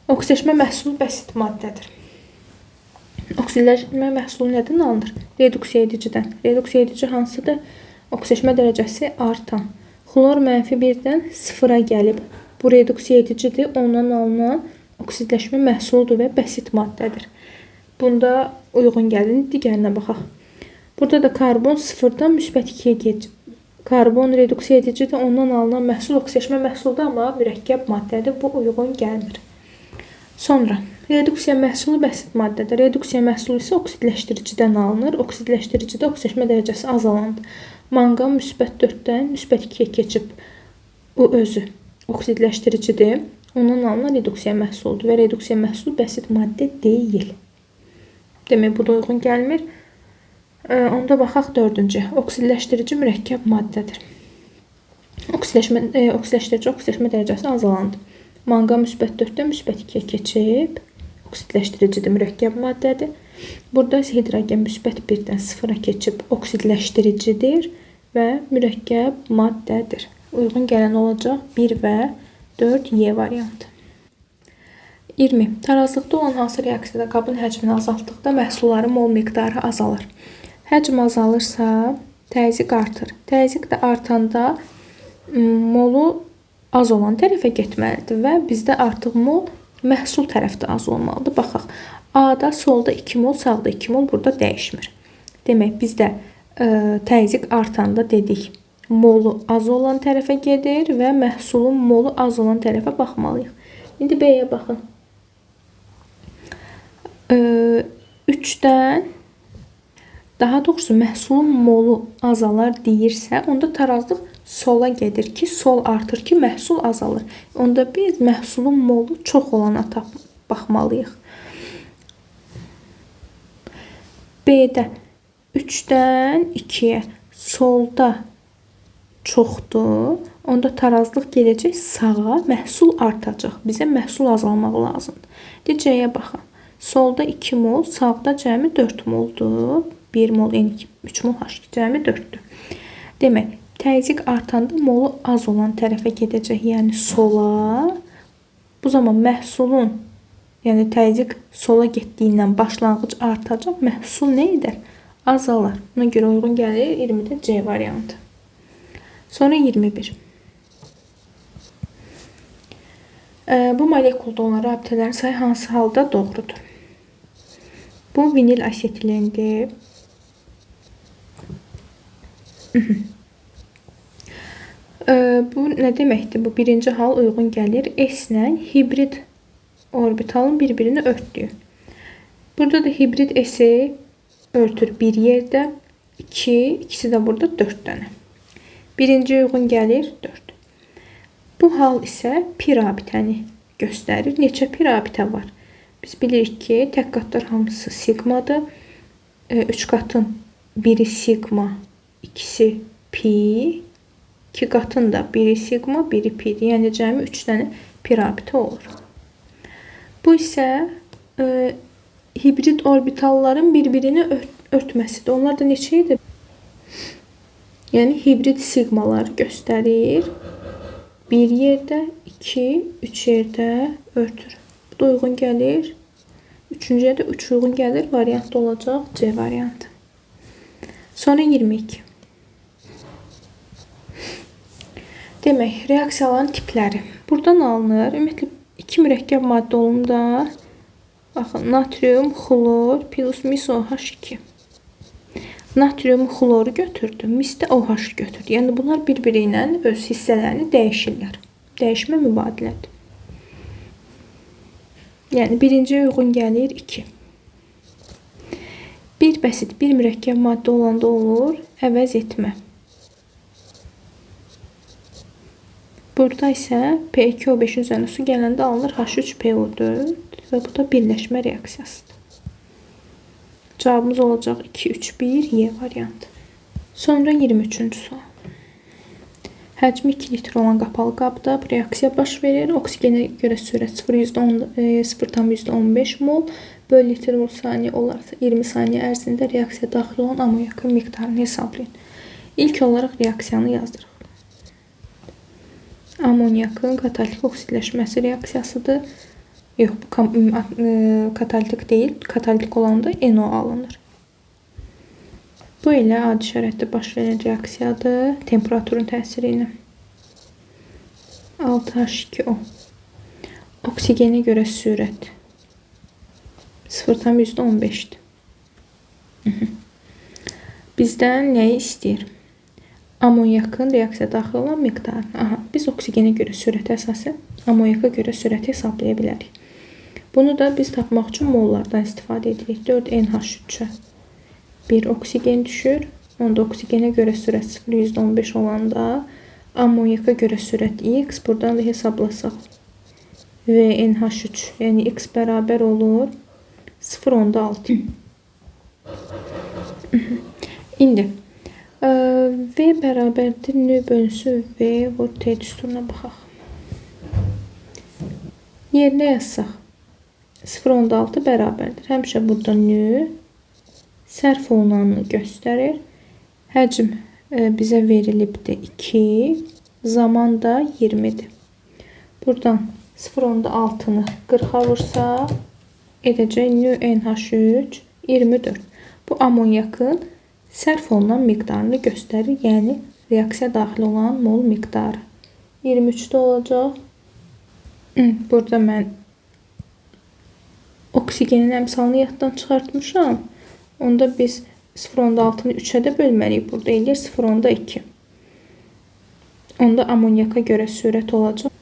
Oksidaşma məhsulu bəsit maddədir. Oksidaşma məhsulu nədən alınır? Reduksiya edicidən. Reduksiya edici hansıdır? Oksidaşma dərəcəsi artan. Xlor -1-dən 0-a gəlib. Bu reduksiya edicidir. Ondan alınan oksidləşmə məhsuludur və bəsit maddədir. Bunda uyğun gəlin digərinə baxaq. Burada da karbon 0-dan -2-yə gedib. Karbon reduksiya edicidir. Ondan alınan məhsul oksidləşmə məhsuludur, amma mürəkkəb maddədir. Bu uyğun gəlmir. Sonra, reduksiya məhsulu bəsit maddədir. Reduksiya məhsulu isə oksidləşdiricidən alınır. Oksidləşdiricidə oksidləşmə dərəcəsi azalandır. Manqan -4-dən -2-yə keçib. Bu özü oksidləşdiricidir. Ondan alınan reduksiya məhsuludur və reduksiya məhsulu bəsit maddə deyil. Demək, bu da uyğun gəlmir. Onda baxaq 4-cü. Oksidləşdirici mürəkkəb maddədir. Oksidləşdirici oksidləşmə dərəcəsi azalandı. Manqan -4-dən -2-yə keçib. Oksidləşdiricidir, mürəkkəb maddədir. Burada isə hidrogen -1-dən 0-a keçib oksidləşdiricidir və mürəkkəb maddədir. Uyğun gələn olacaq 1 və 4Y variantı. 20. Tarazlıqda olan hansı reaksiyada qabın həcmini azaltdıqda məhsulların mol miqdarı azalır? Həcm azalırsa təzyiq artır. Təzyiq də artanda molu az olan tərəfə getməlidir və bizdə artıq mol məhsul tərəfdə az olmalıdır. Baxaq, A-da solda 2 mol, sağda 2 mol burada dəyişmir. Demək, bizdə təzyiq artanda dedik, molu az olan tərəfə gedir və məhsulun molu az olan tərəfə baxmalıyıq. İndi B-yə baxın. 3-dən daha doğrusu məhsulun molu azalar deyirsə, onda tarazlıq sola gedir ki, sol artır ki, məhsul azalır. Onda biz məhsulun molu çox olana baxmalıyıq. B-də 3-dən 2-yə solda çoxdur. Onda tarazlıq gedəcək sağa, məhsul artacaq. Bizə məhsul azalmaq lazımdır. C-yə baxın. Solda 2 mol, sağda cəmi 4 moldur. 1 mol N2, 3 mol H2, cəmi 4-dür. Demək, Təzyiq artanda molu az olan tərəfə gedəcək, yəni sola. Bu zaman məhsulun, yəni təzyiq sola getdiyindən başlanğıc artacaq, məhsul nə edər? Azalar. Buna görə uyğun gəlir 20-də C variantı. Sonra 21. Bu molekulda olan rabitələrin sayı hansı halda doğrudur? Bu vinil asetilendir. Bu nə deməkdir? Bu birinci hal uyğun gəlir. S ilə hibrid orbitalın bir-birini örtdüyü. Burada da hibrid S-i örtür bir yerdə. 2, ikisi də burada 4 dənə. Birinci uyğun gəlir 4. Bu hal isə pi rabitəni göstərir. Neçə pi rabitə var? Biz bilirik ki, tək qatlar hamısı sigmadır. 3 qatın biri sigma, ikisi pi. 2 qatın da biri sigma, biri pi'dir. Yəni cəmi 3 dənə pi rabitə olur. Bu isə hibrid orbitalların bir-birini örtməsidir. Onlar da neçə idi? Yəni hibrid sigmalar göstərir. Bir yerdə, 2, 3 yerdə örtür. Bu da uyğun gəlir. Üçüncüyə də 3 uyğun gəlir. Variantda olacaq C variantı. Sonra 22. Demək, reaksiyaların tipləri. Buradan alınır. Ümumiyyətlə, 2 mürəkkəb maddə olumda. Baxın, natrium, xlor, plus mis OH2. Natrium xloru götürdü, mis də OH götürdü. Yəni, bunlar bir-biri ilə öz hissələrini dəyişirlər. Dəyişmə mübadilədir. Yəni, birinci uyğun gəlir 2. Bir bəsit, bir mürəkkəb maddə olanda olur, əvəz etmə. Burada isə P2O5 üzərinə su gələndə alınır H3PO4 və bu da birləşmə reaksiyasıdır. Cavabımız olacaq 2, 3, 1, Y variantı. Sonra 23-cü sual. Həcmi 2 litr olan qapalı qabda bu reaksiya baş verir. Oksigenə görə sürət 0,15 mol böl litr mol saniyə olarsa 20 saniyə ərzində reaksiya daxil olan amoniyakın miqdarını hesablayın. İlk olaraq reaksiyanı yazdırıq. Amoniyakın katalitik oksidləşməsi reaksiyasıdır. Yox, bu katalitik deyil. Katalitik olanda NO alınır. Bu ilə adi şəraitdə baş verən reaksiyadır. Temperaturun təsiri ilə. 6H2O. Oksigenə görə sürət 0,15-dir. Bizdən nəyi istəyir? Amoniyakın reaksiya daxil olan miqdarı. Biz oksigenə görə sürətə əsasən amoniyaka görə sürəti hesablaya bilərik. Bunu da biz tapmaq üçün mollardan istifadə edirik. 4NH3-ə 1 oksigen düşür. Onda oksigenə görə sürət 0,15 olanda amoniyaka görə sürət X. Buradan da hesablasaq. VNH3 yəni X bərabər olur 0,6. İndi V bərabərdir N bölünsün V vur T düsturuna baxaq. Yerinə yazsaq 0,6 bərabərdir. Həmişə burada N sərf olunanını göstərir. Həcm bizə verilibdir 2. Zaman da 20-dir. Buradan 0,6-nı 40-a vursaq edəcək NH3 24. Bu amoniyakın sərf olunan miqdarını göstərir. Yəni, reaksiya daxil olan mol miqdarı. 23-də olacaq. Burada mən oksigenin əmsalını yaddan çıxartmışam. Onda biz 0,6-nı 3-ə də bölməliyik. Burada eləyir 0,2. Onda amoniyaka görə sürət olacaq.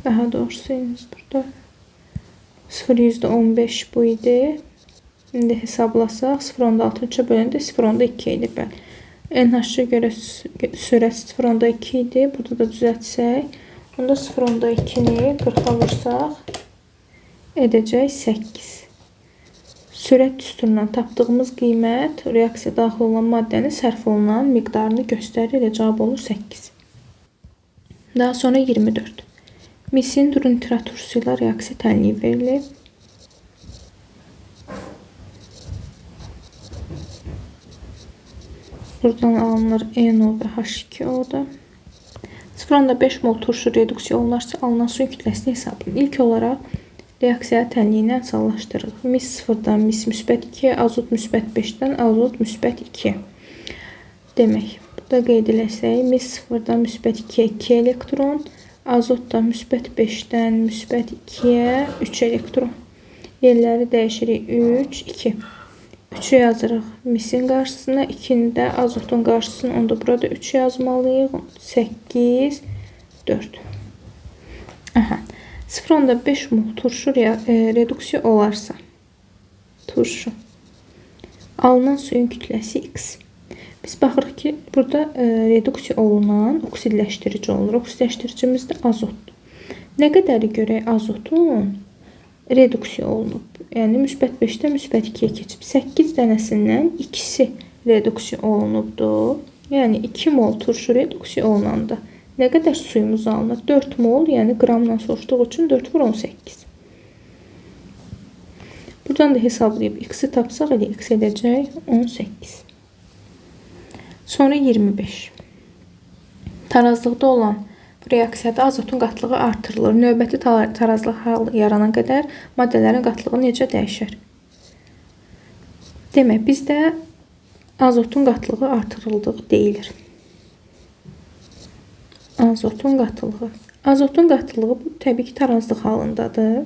Daha doğrusu burada 0,15 bu idi. İndi hesablasaq 0,6 3-ə böləndə 0,2 idi. NH-ə görə sürət 0,2 idi. Burada da düzəltsək. Onda 0,2-ni 40-a vursaq edəcək 8. Sürət düsturundan tapdığımız qiymət reaksiya daxil olan maddənin sərf olunan miqdarını göstərir. Cavab olur 8. Daha sonra 24. Misin nitrat turşusu ilə reaksiya tənliyi verilir. Buradan alınır NO və H2O-da. 0,5 mol turşu reduksiya olunarsa alınan suyun kütləsini hesablayın. İlk olaraq reaksiya tənliyini əsallaşdırırıq. Mis 0-dan mis müsbət 2, azot müsbət 5-dən azot müsbət 2. Demək, burada qeyd eləsək, mis 0-dan müsbət 2-yə 2 elektron, azotdan müsbət 5-dən müsbət 2-yə 3 elektron. Yerləri dəyişirik 3, 2. 3'ü yazırıq misin qarşısına, 2'ni də azotun qarşısına, onda burada 3 yazmalıyıq. 8, 4. Aha. 0,5 mol turşu reduksiya olarsa, turşu alınan suyun kütləsi X. Biz baxırıq ki, burada reduksiya olunan oksidləşdirici olur. Oksidləşdiricimiz də azotdur. Nə qədəri görək azotun reduksiya olunub. Yəni müsbət 5-dən müsbət 2-yə keçib. 8 dənəsindən ikisi reduksiya olunubdur. Yəni 2 mol turşu reduksiya olunanda nə qədər suyumuz alınır? 4 mol, yəni qramla soruşduğu üçün 4 vur 18. Buradan da hesablayıb x-i tapsaq elə x edəcək 18. Sonra 25. Tarazlıqda olan bu reaksiyada azotun qatlığı artırılır. Növbəti tarazlıq hal yarana qədər maddələrin qatlığı necə dəyişər? Demək, bizdə azotun qatlığı artırıldığı deyilir. Azotun qatlığı. Azotun qatlığı bu təbii ki tarazlıq halındadır.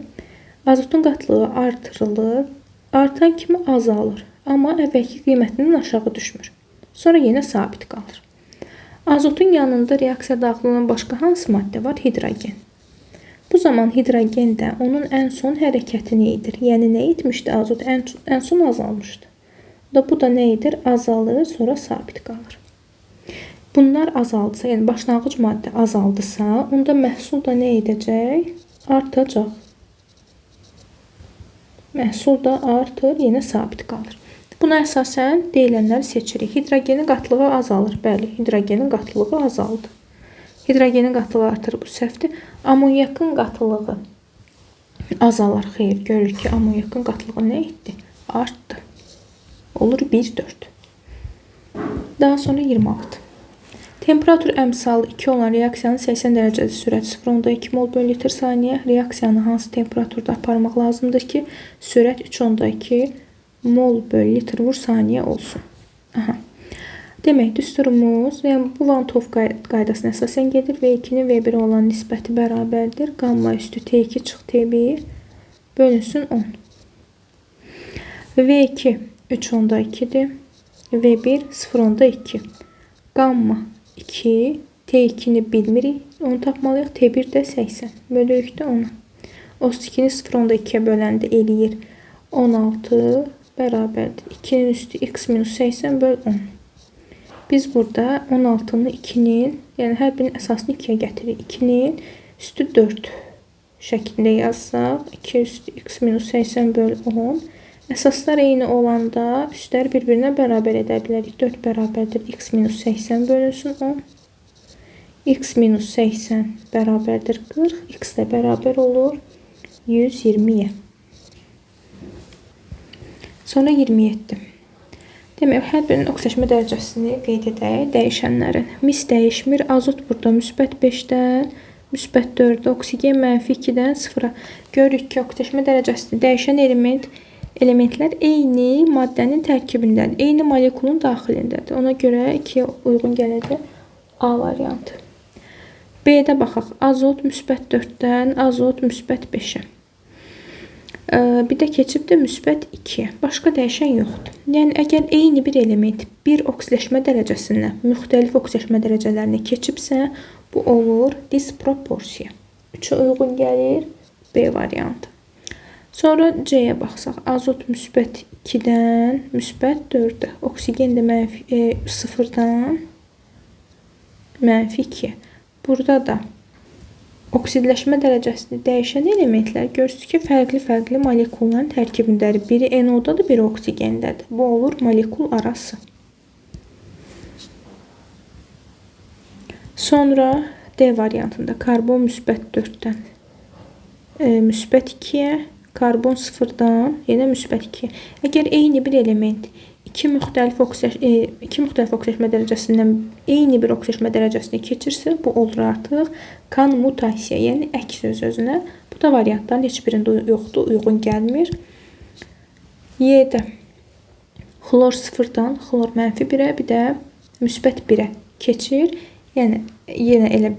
Azotun qatlığı artırılır. Artan kimi azalır. Amma əvvəlki qiymətindən aşağı düşmür. Sonra yenə sabit qalır. Azotun yanında reaksiya daxil olan başqa hansı maddə var? Hidrogen. Bu zaman hidrogen də onun ən son hərəkətini edir. Yəni nə etmişdi? Azot ən son azalmışdı. Bu da nə edir? Azalır, sonra sabit qalır. Bunlar azaldısa, yəni başlanğıc maddə azaldısa, onda məhsul da nə edəcək? Artacaq. Məhsul da artır, yenə sabit qalır. Buna əsasən deyilənləri seçirik. Hidrogenin qatlığı azalır. Bəli, hidrogenin qatlığı azaldı. Hidrogenin qatlığı artır, bu səhvdir. Amonyakın qatlığı azalır. Xeyr, görürük ki, amonyakın qatlığı nə etdi? Artdı. Olur 1,4. Daha sonra 26. Temperatur əmsalı 2 olan reaksiyanın 80 dərəcədə sürət 0,2 mol bölü litr saniyə. Reaksiyanı hansı temperaturda aparmaq lazımdır ki, sürət 3,2 mol bölü litr vur saniyə olsun. Aha. Demək, düsturumuz, yəni bu Van Tov qaydasına əsasən gedir. V2-nin V1 olan nisbəti bərabərdir. Qamma üstü T2 çıx T1 bölünsün 10. V2 3,2'dir. V1 0,2. Qamma 2, T2'ni bilmirik. Onu tapmalıyıq. T1 də 80. Bölürük də 10. 32'ni 0,2'yə böləndə eləyir 16 bərabərdir. 2'nin üstü x minus 80 böl 10. Biz burada 16'nı 2'nin, yəni hər birinin əsasını 2'yə gətiririk. 2'nin üstü 4 şəklində yazsaq, 2 üstü x minus 80 böl 10. Əsaslar eyni olanda üstlər bir-birinə bərabər edə bilərik. 4 bərabərdir x minus 80 bölünsün 10. X minus 80 bərabərdir 40. X də bərabər olur 120'yə. Sonra 27. Demək, hər birinin oksidaşma dərəcəsini qeyd edək, dəyişənlərin. Mis dəyişmir. Azot burada müsbət 5-dən müsbət 4-də, oksigen mənfi 2-dən 0-a. Görürük ki, oksidaşma dərəcəsini dəyişən elementlər eyni maddənin tərkibindədir. Eyni molekulun daxilindədir. Ona görə 2'yə uyğun gələcək A variantı. B-də baxaq. Azot müsbət 4-dən azot müsbət 5-ə. Bir də keçibdir müsbət 2'yə. Başqa dəyişən yoxdur. Yəni, əgər eyni bir element bir oksidaşma dərəcəsində, müxtəlif oksidaşma dərəcələrinə keçibsə, bu olur disproporsiya. 3'ə uyğun gəlir B variantı. Sonra C-yə baxsaq. Azot müsbət 2-dən müsbət 4-ə. Oksigen də 0-dan mənfi 2'yə. Burada da oksidləşmə dərəcəsini dəyişən elementlər görürsünüz ki, fərqli molekulların tərkibindədir. Biri NO-dadır, biri oksigendədir. Bu olur molekul arası. Sonra D variantında karbon müsbət 4-dən müsbət 2'yə, Karbon sıfırdan yenə müsbət 2. Əgər eyni bir element iki müxtəlif oksidaşma dərəcəsindən eyni bir oksidaşma dərəcəsinə keçirsə, bu olur artıq konmutasiya, yəni əks öz-özünə. Bu da variantların heç birində yoxdur, uyğun gəlmir. Y-də xlor sıfırdan xlor mənfi 1-ə, bir də müsbət 1-ə keçir. Yəni, yenə elə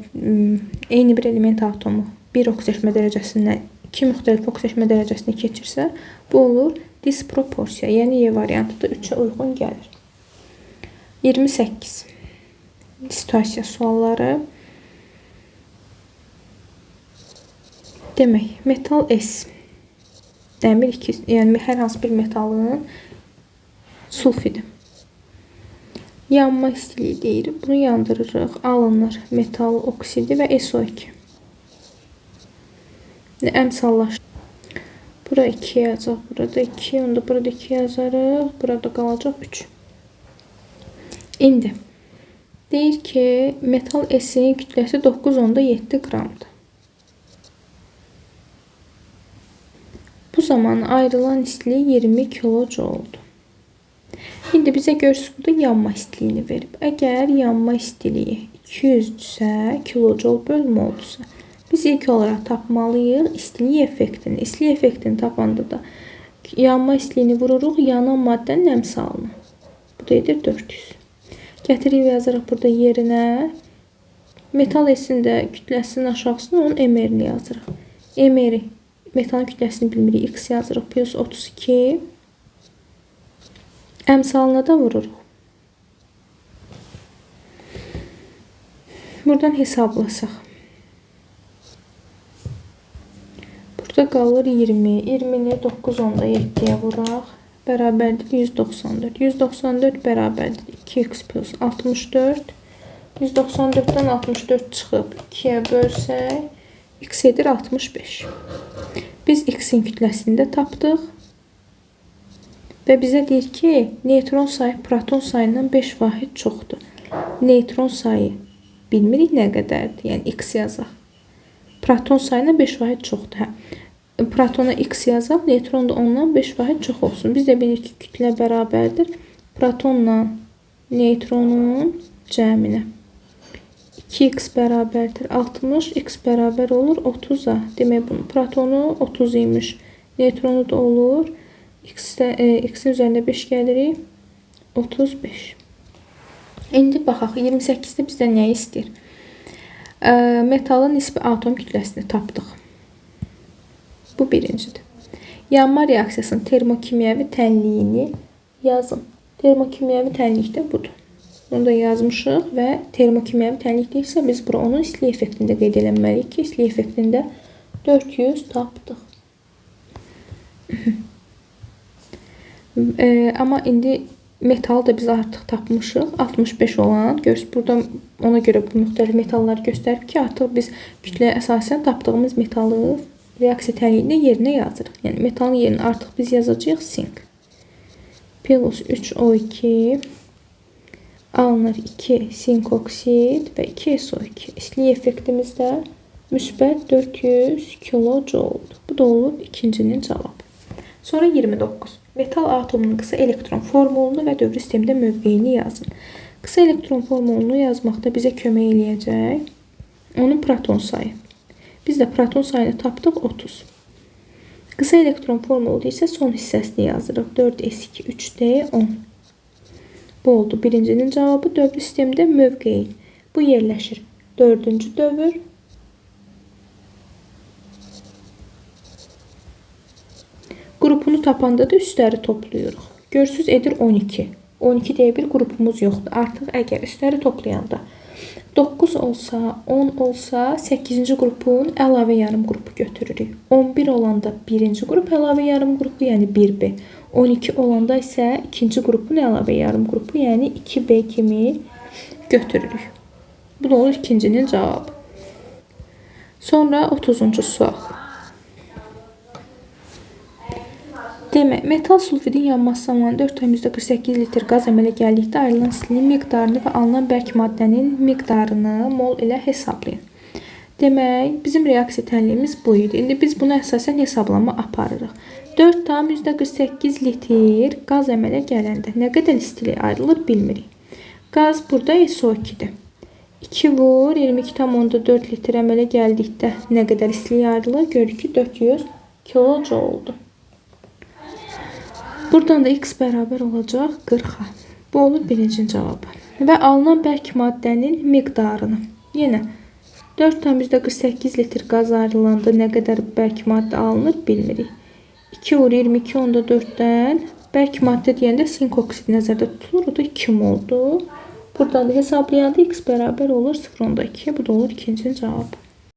eyni bir element atomu bir oksidaşma dərəcəsindən iki müxtəlif oksidaşma dərəcəsinə keçirsə, bu olur disproporsiya, yəni Y variantı da 3-ə uyğun gəlir. 28. Situasiya sualları. Demək, metal S. Dəmir 2, yəni hər hansı bir metalın sulfidi. Yanma istiliyi deyir. Bunu yandırırıq. Alınır metal oksidi və SO2. Əmsallaşdır. Bura 2 yazacaq, burada 2, onda burada 2 yazarıq, burada qalacaq 3. İndi deyir ki, metal S-in kütləsi 9,7 qramdır. Bu zaman ayrılan istilik 20 kilojouldur. İndi bizə görsün, burada yanma istiliyini verib. Əgər yanma istiliyi 200-dürsə, kilojoul bölmə oldusa, biz ilk olaraq tapmalıyıq istilik effektini. İstilik effektini tapanda da yanma istiliyini vururuq yanan maddənin əmsalına. Bu da edir 400. Gətirib yazırıq burada yerinə. Metal S-in də kütləsinin aşağısına onun MR-ni yazırıq. MR-i, metalın kütləsini bilmirik. X yazırıq. Plus 32. Əmsalına da vururuq. Buradan hesablasaq. Burada qalır 20. 20-ni 9,7-yə vuraq. Bərabərdir 194. 194 bərabərdir 2x plus 64. 194-dən 64 çıxıb 2-yə bölsək, x edir 65. Biz x-in kütləsini də tapdıq. Və bizə deyir ki, neytron sayı proton sayından 5 vahid çoxdur. Neytron sayı bilmirik nə qədərdir, yəni x yazaq. Proton sayına 5 vahid çoxdur. Protona x yazaq, neytron da ondan 5 vahid çox olsun. Biz də bilirik ki, kütlə bərabərdir protonla neytronun cəminə. 2x bərabərdir 60, x bərabər olur 30-a. Demək, bunun protonu 30 imiş, neytronu da olur. X-in üzərində 5 gəlirik, 35. İndi baxaq, 28-də bizdə nə istəyir? Metalın nisbi atom kütləsini tapdıq. Bu birincidir. Yanma reaksiyasının termokimyəvi tənliyini yazın. Termokimyəvi tənlik də budur. Bunu da yazmışıq və termokimyəvi tənlik deyilsə, biz bura onun istilik effektində qeyd eləməliyik ki, istilik effektində 400 tapdıq. Amma indi metalı da biz artıq tapmışıq. 65 olan. Görürsünüz, burada ona görə bu müxtəlif metalları göstərib ki, artıq biz kütləyə əsasən tapdığımız metalı reaksiya tənliyində yerinə yazırıq. Yəni, metalın yerinə artıq biz yazacağıq sink. Plus 3O2 alınır 2 sink oksid və 2 SO2. İstilik effektimiz də müsbət 400 kilojouldur. Bu da olur ikincinin cavabı. Sonra 29. Metal atomunun qısa elektron formulunu və dövri sistemdə mövqeyini yazın. Qısa elektron formulunu yazmaqda bizə kömək eləyəcək onun proton sayı. Biz də proton sayını tapdıq 30. Qısa elektron formulu isə son hissəsini yazırıq. 4s2 3d 10. Bu oldu birincinin cavabı. Dövri sistemdə mövqeyi. Bu yerləşir 4-cü dövr. Qrupunu tapanda da üstləri toplayırıq. Görürsüz edir 12. 12 deyə bir qrupumuz yoxdur. Artıq əgər üstləri toplayanda 9 olsa, 10 olsa 8-ci qrupun əlavə yarım qrupu götürürük. 11 olanda 1-ci qrup əlavə yarım qrupu, yəni 1B. 12 olanda isə 2-ci qrupun əlavə yarım qrupu, yəni 2B kimi götürürük. Bu da olur ikincinin cavabı. Sonra 30-cu sual. Demək, metal sulfidin yanması zamanı 4,48 litr qaz əmələ gəldikdə ayrılan istiliyin miqdarını və alınan bərk maddənin miqdarını mol ilə hesablayın. Demək, bizim reaksiya tənliyimiz bu idi. İndi biz buna əsasən hesablama aparırıq. 4,48 litr qaz əmələ gələndə nə qədər istilik ayrılır bilmirik. Qaz burada SO2-dir. 2 vur 22,4 litr əmələ gəldikdə nə qədər istilik ayrılır? Görürük ki 400 kilojouldur. Buradan da x bərabər olacaq 40-a. Bu olur birinci cavabı. Və alınan bərk maddənin miqdarını. Yenə 4,48 litr qaz ayrılanda nə qədər bərk maddə alınır bilmirik. 2 vur 22,4-dən bərk maddə deyəndə sink oksid nəzərdə tutulur. O da 2 moldur. Buradan da hesablayanda x bərabər olur 0,2. Bu da olur ikinci cavab.